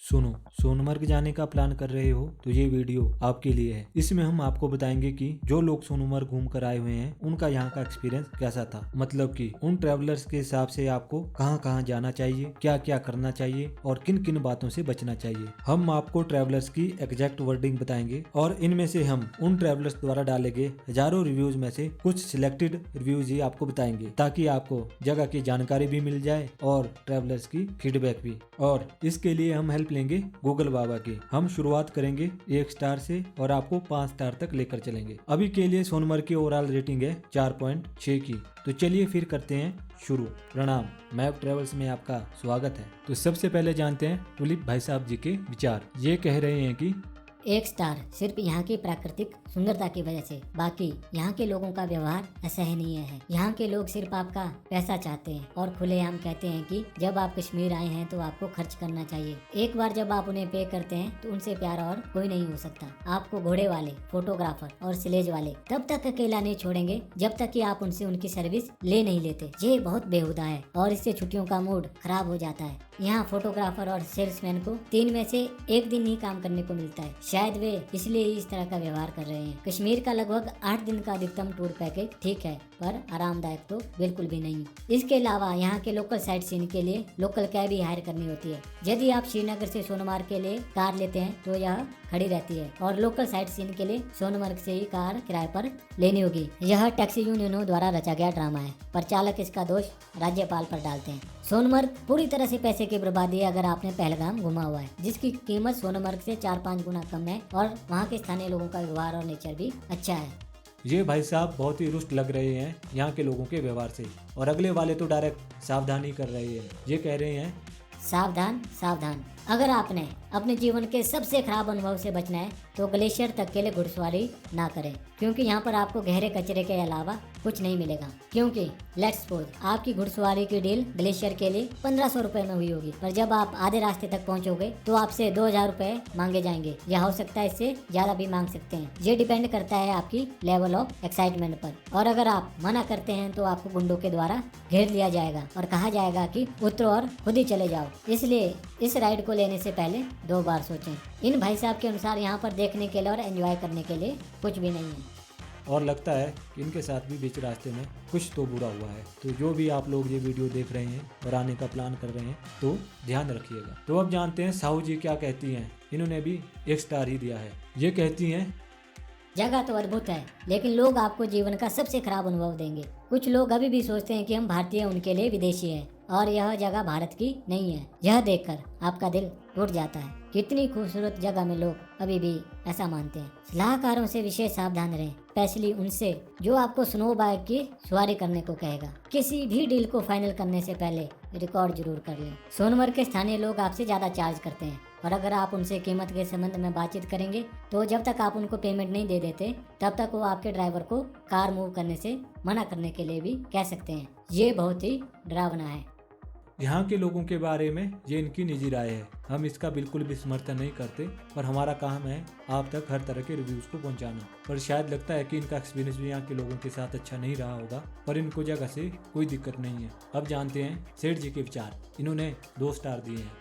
सुनो, सोनमर्ग जाने का प्लान कर रहे हो तो ये वीडियो आपके लिए है। इसमें हम आपको बताएंगे कि जो लोग सोनमर्ग घूम कर आए हुए हैं उनका यहाँ का एक्सपीरियंस कैसा था। मतलब कि उन ट्रैवलर्स के हिसाब से आपको कहाँ कहाँ जाना चाहिए, क्या क्या करना चाहिए और किन किन बातों से बचना चाहिए। हम आपको ट्रैवलर्स की एग्जैक्ट वर्डिंग बताएंगे और इनमें से हम उन ट्रैवलर्स द्वारा डाले गए हजारों रिव्यूज में से कुछ सिलेक्टेड रिव्यूज ही आपको बताएंगे, ताकि आपको जगह की जानकारी भी मिल जाए और ट्रैवलर्स की फीडबैक भी। और इसके लिए हम हेल्प लेंगे गूगल बाबा की। हम शुरुआत करेंगे 1 स्टार से और आपको 5 स्टार तक लेकर चलेंगे। अभी के लिए सोनमर्ग की ओवरऑल रेटिंग है 4.6 की। तो चलिए फिर करते हैं शुरू। प्रणाम, मैप ट्रेवल्स में आपका स्वागत है। तो सबसे पहले जानते हैं टुलिप भाई साहब जी के विचार। ये कह रहे हैं कि 1 स्टार सिर्फ यहाँ की प्राकृतिक सुंदरता की वजह से। बाकी यहाँ के लोगों का व्यवहार असहनीय है। यहाँ के लोग सिर्फ आपका पैसा चाहते हैं और खुलेआम कहते हैं कि जब आप कश्मीर आए हैं तो आपको खर्च करना चाहिए। एक बार जब आप उन्हें पे करते हैं तो उनसे प्यार और कोई नहीं हो सकता। आपको घोड़े वाले, फोटोग्राफर और स्लेज वाले तब तक अकेला नहीं छोड़ेंगे जब तक कि आप उनसे उनकी सर्विस ले नहीं लेते। ये बहुत बेहुदा है और इससे छुट्टियों का मूड खराब हो जाता है। यहाँ फोटोग्राफर और सेल्समैन को 3 में से 1 दिन ही काम करने को मिलता है। शायद वे इसलिए ही इस तरह का व्यवहार कर रहे हैं। कश्मीर का लगभग 8 दिन का अधिकतम टूर पैकेज ठीक है, पर आरामदायक तो बिल्कुल भी नहीं। इसके अलावा यहाँ के लोकल साइट सीन के लिए लोकल कैब ही हायर करनी होती है। यदि आप श्रीनगर से सोनमर्ग के लिए कार लेते हैं तो यह खड़ी रहती है और लोकल साइट सीन के लिए सोनमर्ग से ही कार किराए पर लेनी होगी। यह टैक्सी यूनियनों द्वारा रचा गया ड्रामा है, पर चालक इसका दोष राज्यपाल पर डालते हैं। सोनमर्ग पूरी तरह से पैसे की बर्बादी है अगर आपने पहलगाम घुमा हुआ है, जिसकी कीमत सोनमर्ग से 4-5 गुना कम है और वहाँ के स्थानीय लोगों का व्यवहार और नेचर भी अच्छा है। ये भाई साहब बहुत ही रुष्ट लग रहे हैं यहाँ के लोगों के व्यवहार से, और अगले वाले तो डायरेक्ट सावधान ही कर रहे हैं। ये कह रहे हैं सावधान सावधान। अगर आपने अपने जीवन के सबसे खराब अनुभव से बचना है तो ग्लेशियर तक के लिए घुड़सवारी ना करें, क्योंकि यहाँ पर आपको गहरे कचरे के अलावा कुछ नहीं मिलेगा। क्योंकि लेट्स सपोज आपकी घुड़सवारी की डील ग्लेशियर के लिए 1500 रुपए में हुई होगी, पर जब आप आधे रास्ते तक पहुँचोगे तो आपसे 2000 रुपए मांगे जाएंगे, या हो सकता है इससे ज्यादा भी मांग सकते हैं। ये डिपेंड करता है आपकी लेवल ऑफ एक्साइटमेंट पर। और अगर आप मना करते हैं तो आपको गुंडों के द्वारा घेर लिया जाएगा और कहा जाएगा कि उतरो और खुद ही चले जाओ। इसलिए इस राइड को लेने से पहले 2 बार सोचें। इन भाई साहब के अनुसार यहाँ पर देखने के लिए और एंजॉय करने के लिए कुछ भी नहीं है। और लगता है कि इनके साथ भी बीच रास्ते में कुछ तो बुरा हुआ है। तो जो भी आप लोग ये वीडियो देख रहे हैं और आने का प्लान कर रहे हैं तो ध्यान रखिएगा। तो अब जानते हैं साहू जी क्या कहती हैं। इन्होंने भी 1 स्टार ही दिया है। ये कहती हैं, जगह तो अद्भुत है, लेकिन लोग आपको जीवन का सबसे खराब अनुभव देंगे। कुछ लोग अभी भी सोचते हैं कि हम भारतीय उनके लिए विदेशी हैं और यह जगह भारत की नहीं है। यह देखकर आपका दिल टूट जाता है। कितनी खूबसूरत जगह में लोग अभी भी ऐसा मानते हैं। सलाहकारों से विशेष सावधान रहें, स्पेशली उनसे जो आपको स्नो बाइक की सवारी करने को कहेगा। किसी भी डील को फाइनल करने से पहले रिकॉर्ड जरूर कर लें। सोनमर्ग के स्थानीय लोग आपसे ज्यादा चार्ज करते हैं और अगर आप उनसे कीमत के संबंध में बातचीत करेंगे तो जब तक आप उनको पेमेंट नहीं दे देते तब तक वो आपके ड्राइवर को कार मूव करने से मना करने के लिए भी कह सकते हैं। ये बहुत ही डरावना है। यहाँ के लोगों के बारे में ये इनकी निजी राय है। हम इसका बिल्कुल भी समर्थन नहीं करते, पर हमारा काम है आप तक हर तरह के रिव्यूज को पहुँचाना। पर शायद लगता है कि इनका एक्सपीरियंस भी यहाँ के लोगों के साथ अच्छा नहीं रहा होगा, पर इनको जगह से कोई दिक्कत नहीं है। अब जानते हैं सेठ जी के विचार। इन्होंने 2 स्टार दिए हैं।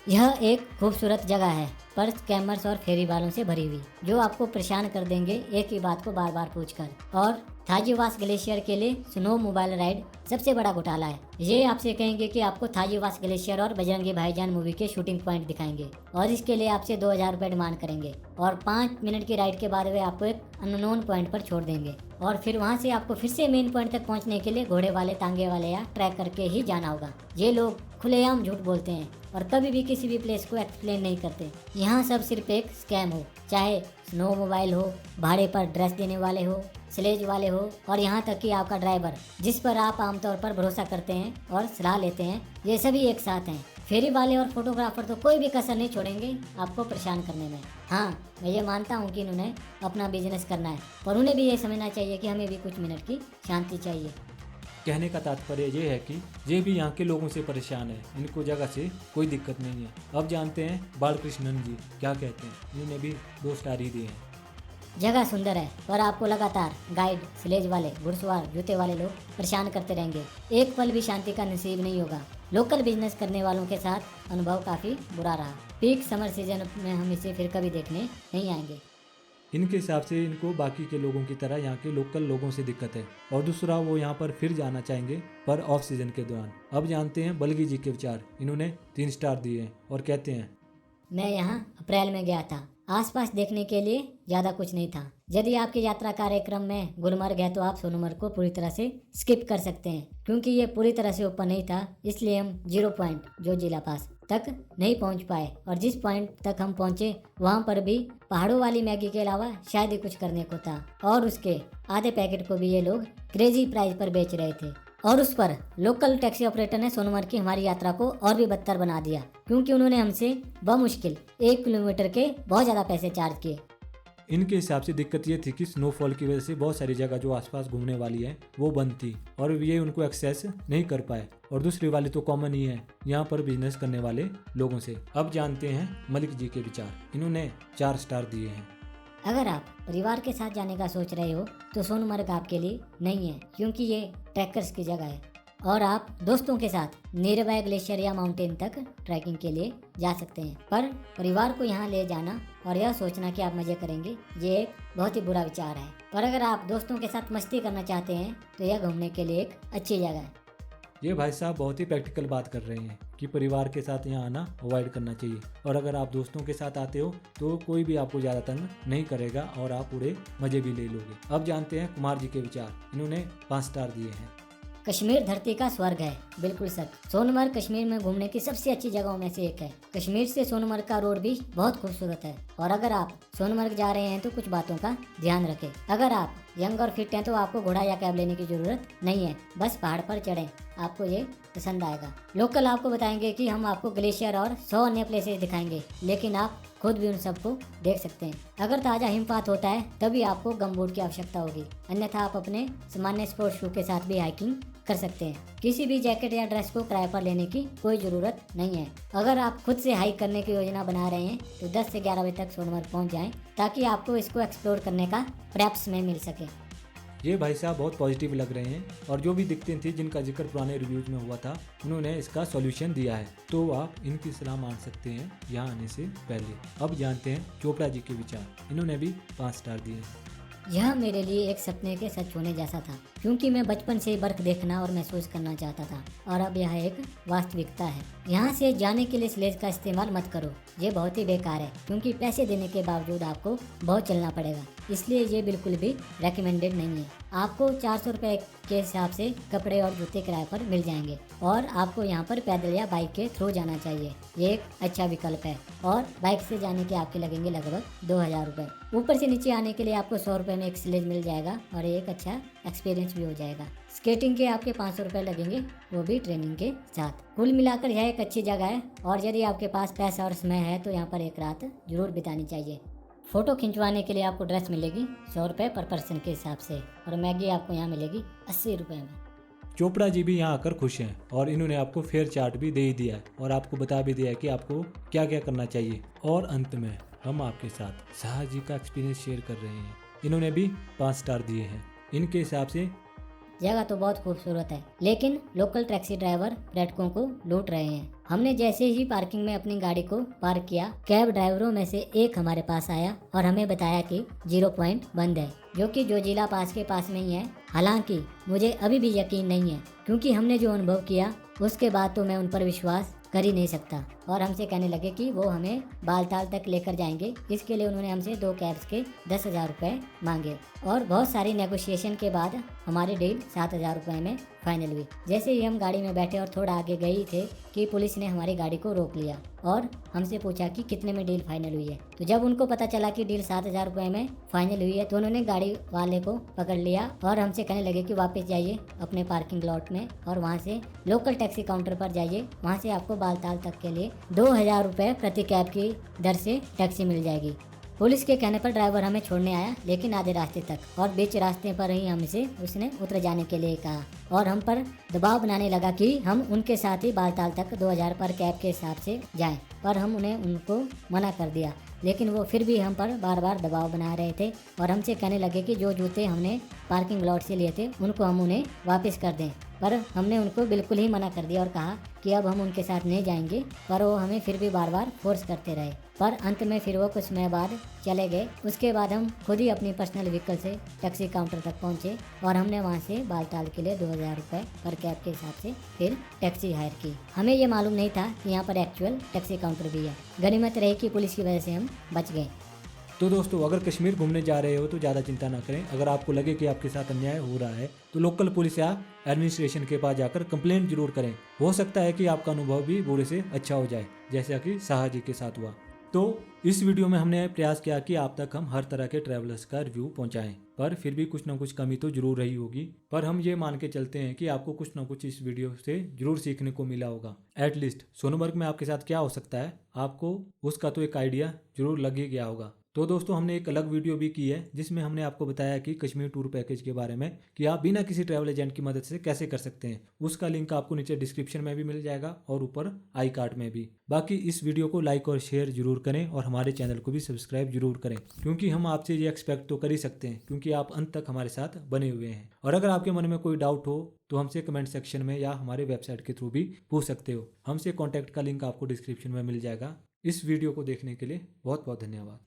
यह एक खूबसूरत जगह है, पर स्कैमर्स और फेरी वालों से भरी हुई, जो आपको परेशान कर देंगे एक ही बात को बार बार पूछकर। और थाजीवास ग्लेशियर के लिए स्नो मोबाइल राइड सबसे बड़ा घोटाला है। ये आपसे कहेंगे कि आपको थाजीवास ग्लेशियर और बजरंगी भाईजान मूवी के शूटिंग पॉइंट दिखाएंगे और इसके लिए आपसे 2000 रुपए डिमांड करेंगे और 5 मिनट की राइड के बाद वे आपको एक अननोन पॉइंट पर छोड़ देंगे और फिर वहाँ से आपको फिर से मेन पॉइंट तक पहुँचने के लिए घोड़े वाले, तांगे वाले या ट्रैक करके ही जाना होगा। ये लोग खुलेआम झूठ बोलते हैं और कभी भी किसी भी प्लेस को एक्सप्लेन नहीं करते। यहाँ सब सिर्फ एक स्कैम हो, चाहे स्नो मोबाइल हो, भाड़े पर ड्रेस देने वाले हो, स्लेज वाले हो और यहाँ तक कि आपका ड्राइवर जिस पर आप आमतौर पर भरोसा करते हैं और सलाह लेते हैं, ये सभी एक साथ हैं। फेरी वाले और फोटोग्राफर तो कोई भी कसर नहीं छोड़ेंगे आपको परेशान करने में। हाँ, मैं ये मानता हूँ कि इन्होंने अपना बिजनेस करना है, पर उन्हें भी ये समझना चाहिए कि हमें भी कुछ मिनट की शांति चाहिए। कहने का तात्पर्य ये है कि ये भी यहाँ के लोगों से परेशान है, इनको जगह से कोई दिक्कत नहीं है। अब जानते हैं बालकृष्णन जी क्या कहते हैं। इन्होंने भी 2 स्टार ही दिए हैं। जगह सुंदर है, पर आपको लगातार गाइड, स्लेज वाले, घुड़सवार, जूते वाले लोग परेशान करते रहेंगे। एक पल भी शांति का नसीब नहीं होगा। लोकल बिजनेस करने वालों के साथ अनुभव काफ़ी बुरा रहा। पीक समर सीजन में हम इसे फिर कभी देखने नहीं आएंगे। इनके हिसाब से इनको बाकी के लोगों की तरह यहाँ के लोकल लोगों से दिक्कत है, और दूसरा वो यहाँ पर फिर जाना चाहेंगे पर ऑफ सीजन के दौरान। अब जानते हैं बल्गी जी के विचार। इन्होंने 3 स्टार दिए हैं और कहते हैं, मैं यहाँ अप्रैल में गया था। आसपास देखने के लिए ज़्यादा कुछ नहीं था। यदि आपकी यात्रा कार्यक्रम में गुलमर्ग है तो आप सोनमर्ग को पूरी तरह से स्किप कर सकते हैं, क्योंकि ये पूरी तरह से ऊपर नहीं था। इसलिए हम 0 पॉइंट जो जिला पास तक नहीं पहुंच पाए, और जिस पॉइंट तक हम पहुंचे वहां पर भी पहाड़ों वाली मैगी के अलावा शायद ही कुछ करने को था, और उसके आधे पैकेट को भी ये लोग क्रेजी प्राइस पर बेच रहे थे। और उस पर लोकल टैक्सी ऑपरेटर ने सोनमर्ग की हमारी यात्रा को और भी बदतर बना दिया, क्योंकि उन्होंने हमसे बमुश्किल 1 किलोमीटर के बहुत ज़्यादा पैसे चार्ज किए। इनके हिसाब से दिक्कत ये थी कि स्नोफॉल की वजह से बहुत सारी जगह जो आसपास घूमने वाली है वो बंद थी, और ये उनको एक्सेस नहीं कर पाए। और दूसरी वाली तो कॉमन ही है यहाँ पर बिजनेस करने वाले लोगों से। अब जानते हैं मलिक जी के विचार। इन्होंने 4 स्टार दिए हैं। अगर आप परिवार के साथ जाने का सोच रहे हो तो सोनमर्ग आपके लिए नहीं है, क्योंकि ये ट्रैकर्स की जगह है, और आप दोस्तों के साथ नीरबाय ग्लेशियर या माउंटेन तक ट्रैकिंग के लिए जा सकते हैं। पर परिवार को यहाँ ले जाना और यह सोचना कि आप मजे करेंगे, ये एक बहुत ही बुरा विचार है। पर अगर आप दोस्तों के साथ मस्ती करना चाहते हैं तो यह घूमने के लिए एक अच्छी जगह है। ये भाई साहब बहुत ही प्रैक्टिकल बात कर रहे हैं कि परिवार के साथ यहाँ आना अवॉइड करना चाहिए, और अगर आप दोस्तों के साथ आते हो तो कोई भी आपको ज़्यादा तंग नहीं करेगा और आप पूरे मज़े भी ले लोगे। अब जानते हैं कुमार जी के विचार। इन्होंने 5 स्टार दिए हैं। कश्मीर धरती का स्वर्ग है, बिल्कुल सच। सोनमर्ग कश्मीर में घूमने की सबसे अच्छी जगहों में से एक है। कश्मीर से सोनमर्ग का रोड भी बहुत खूबसूरत है, और अगर आप सोनमर्ग जा रहे हैं तो कुछ बातों का ध्यान रखें। अगर आप यंग और फिट हैं तो आपको घोड़ा या कैब लेने की जरूरत नहीं है, बस पहाड़ पर चढ़ें, आपको ये पसंद आएगा। लोकल आपको बताएंगे कि हम आपको ग्लेशियर और 100 अन्य प्लेसेस दिखाएंगे, लेकिन आप खुद भी उन सबको देख सकते हैं। अगर ताज़ा हिमपात होता है तभी आपको गमबूट की आवश्यकता होगी, अन्यथा आप अपने सामान्य स्पोर्ट्स शू के साथ भी हाइकिंग कर सकते हैं। किसी भी जैकेट या ड्रेस को किराए पर लेने की कोई ज़रूरत नहीं है। अगर आप खुद से हाइक करने की योजना बना रहे हैं तो 10 से 11 बजे तक सोनमर्ग पहुंच जाएं, ताकि आपको इसको एक्सप्लोर करने का पर्याप्त समय मिल सके। ये भाई साहब बहुत पॉजिटिव लग रहे हैं, और जो भी दिक्कतें थी जिनका जिक्र पुराने रिव्यूज में हुआ था उन्होंने इसका सॉल्यूशन दिया है, तो आप इनकी सलाह मान सकते हैं यहाँ आने से पहले। अब जानते हैं चोपड़ा जी के विचार। इन्होंने भी 5 स्टार दिए हैं। यह मेरे लिए एक सपने के सच होने जैसा था, क्योंकि मैं बचपन से बर्फ देखना और महसूस करना चाहता था, और अब यह एक वास्तविकता है। यहाँ से जाने के लिए स्लेज का इस्तेमाल मत करो, ये बहुत ही बेकार है, क्योंकि पैसे देने के बावजूद आपको बहुत चलना पड़ेगा, इसलिए ये बिल्कुल भी रेकमेंडेड नहीं है। आपको 400 रुपये के हिसाब से कपड़े और जूते किराए पर मिल जाएंगे, और आपको यहाँ पर पैदल या बाइक के थ्रू जाना चाहिए, ये एक अच्छा विकल्प है। और बाइक से जाने के आपके लगेंगे लगभग 2000 रुपये। ऊपर से नीचे आने के लिए आपको 100 रुपये में एक स्लेज मिल जाएगा, और एक अच्छा एक्सपीरियंस भी हो जाएगा। स्केटिंग के आपके 500 रुपये लगेंगे, वो भी ट्रेनिंग के साथ। कुल मिलाकर यह एक अच्छी जगह है, और यदि आपके पास पैसा और समय है तो यहाँ पर एक रात जरूर बितानी चाहिए। फ़ोटो खिंचवाने के लिए आपको ड्रेस मिलेगी 100 रुपये पर पर्सन के हिसाब से, और मैगी आपको यहाँ मिलेगी 80 रुपये में। चोपड़ा जी भी यहाँ आकर खुश हैं, और इन्होंने आपको फेयर चार्ट भी दे ही दिया है, और आपको बता भी दिया है कि आपको क्या क्या करना चाहिए। और अंत में हम आपके साथ शाह जी का एक्सपीरियंस शेयर कर रहे हैं। इन्होंने भी 5 स्टार दिए हैं। इनके हिसाब से जगह तो बहुत खूबसूरत है, लेकिन लोकल टैक्सी ड्राइवर पर्यटकों को लूट रहे हैं। हमने जैसे ही पार्किंग में अपनी गाड़ी को पार्क किया, कैब ड्राइवरों में से एक हमारे पास आया और हमें बताया कि 0 पॉइंट बंद है, जो कि जो जिला पास के पास में ही है। हालांकि मुझे अभी भी यकीन नहीं है, क्योंकि हमने जो अनुभव किया उसके बाद तो मैं उन पर विश्वास कर ही नहीं सकता। और हमसे कहने लगे कि वो हमें बालताल तक लेकर जाएंगे। इसके लिए उन्होंने हमसे 2 कैब्स के 10,000 रुपये मांगे, और बहुत सारी नेगोशिएशन के बाद हमारी डील 7,000 रुपये में फाइनल हुई। जैसे ही हम गाड़ी में बैठे और थोड़ा आगे गए थे कि पुलिस ने हमारी गाड़ी को रोक लिया और हमसे पूछा कि कितने में डील फाइनल हुई है। तो जब उनको पता चला कि डील 7,000 रुपये में फाइनल हुई है तो उन्होंने गाड़ी वाले को पकड़ लिया और हमसे कहने लगे कि वापस जाइए अपने पार्किंग लॉट में और वहाँ से लोकल टैक्सी काउंटर पर जाइए, वहाँ से आपको बालताल तक के लिए 2,000 रुपये प्रति कैब की दर से टैक्सी मिल जाएगी। पुलिस के कहने पर ड्राइवर हमें छोड़ने आया, लेकिन आधे रास्ते तक, और बीच रास्ते पर ही हमसे उसने उतर जाने के लिए कहा और हम पर दबाव बनाने लगा कि हम उनके साथ ही बालताल तक 2,000 पर कैब के हिसाब से जाएं। पर हम उनको मना कर दिया, लेकिन वो फिर भी हम पर बार बार दबाव बना रहे थे और हमसे कहने लगे कि जो जूते हमने पार्किंग लॉट से लिए थे उनको हम उन्हें वापस कर दें। पर हमने उनको बिल्कुल ही मना कर दिया और कहा कि अब हम उनके साथ नहीं जाएंगे, पर वो हमें फिर भी बार बार फोर्स करते रहे। पर अंत में फिर वो कुछ समय बाद चले गए। उसके बाद हम खुद ही अपनी पर्सनल व्हीकल से टैक्सी काउंटर तक पहुंचे और हमने वहां से बालटाल के लिए 2000 रुपये पर कैब के हिसाब से फिर टैक्सी हायर की। हमें ये मालूम नहीं था कि यहाँ पर एक्चुअल टैक्सी काउंटर भी है। गनीमत रही कि पुलिस की वजह से हम बच गए। तो दोस्तों, अगर कश्मीर घूमने जा रहे हो तो ज़्यादा चिंता ना करें। अगर आपको लगे कि आपके साथ अन्याय हो रहा है तो लोकल पुलिस या एडमिनिस्ट्रेशन के पास जाकर कंप्लेंट जरूर करें। हो सकता है कि आपका अनुभव भी बुरे से अच्छा हो जाए, जैसा कि साहा जी के साथ हुआ। तो इस वीडियो में हमने प्रयास किया कि आप तक हम हर तरह के ट्रैवलर्स का रिव्यू पहुंचाएं, पर फिर भी कुछ ना कुछ कमी तो जरूर रही होगी। पर हम ये मान के चलते हैं कि आपको कुछ ना कुछ इस वीडियो से जरूर सीखने को मिला होगा। एटलीस्ट सोनमर्ग में आपके साथ क्या हो सकता है, आपको उसका तो एक आइडिया जरूर लग ही गया होगा। तो दोस्तों, हमने एक अलग वीडियो भी की है जिसमें हमने आपको बताया कि कश्मीर टूर पैकेज के बारे में कि आप बिना किसी ट्रैवल एजेंट की मदद से कैसे कर सकते हैं। उसका लिंक आपको नीचे डिस्क्रिप्शन में भी मिल जाएगा और ऊपर आई कार्ड में भी। बाकी इस वीडियो को लाइक और शेयर जरूर करें और हमारे चैनल को भी सब्सक्राइब जरूर करें, क्योंकि हम आपसे ये एक्सपेक्ट तो कर ही सकते हैं, क्योंकि आप अंत तक हमारे साथ बने हुए हैं। और अगर आपके मन में कोई डाउट हो तो हमसे कमेंट सेक्शन में या हमारे वेबसाइट के थ्रू भी पूछ सकते हो। हमसे कॉन्टैक्ट का लिंक आपको डिस्क्रिप्शन में मिल जाएगा। इस वीडियो को देखने के लिए बहुत बहुत धन्यवाद।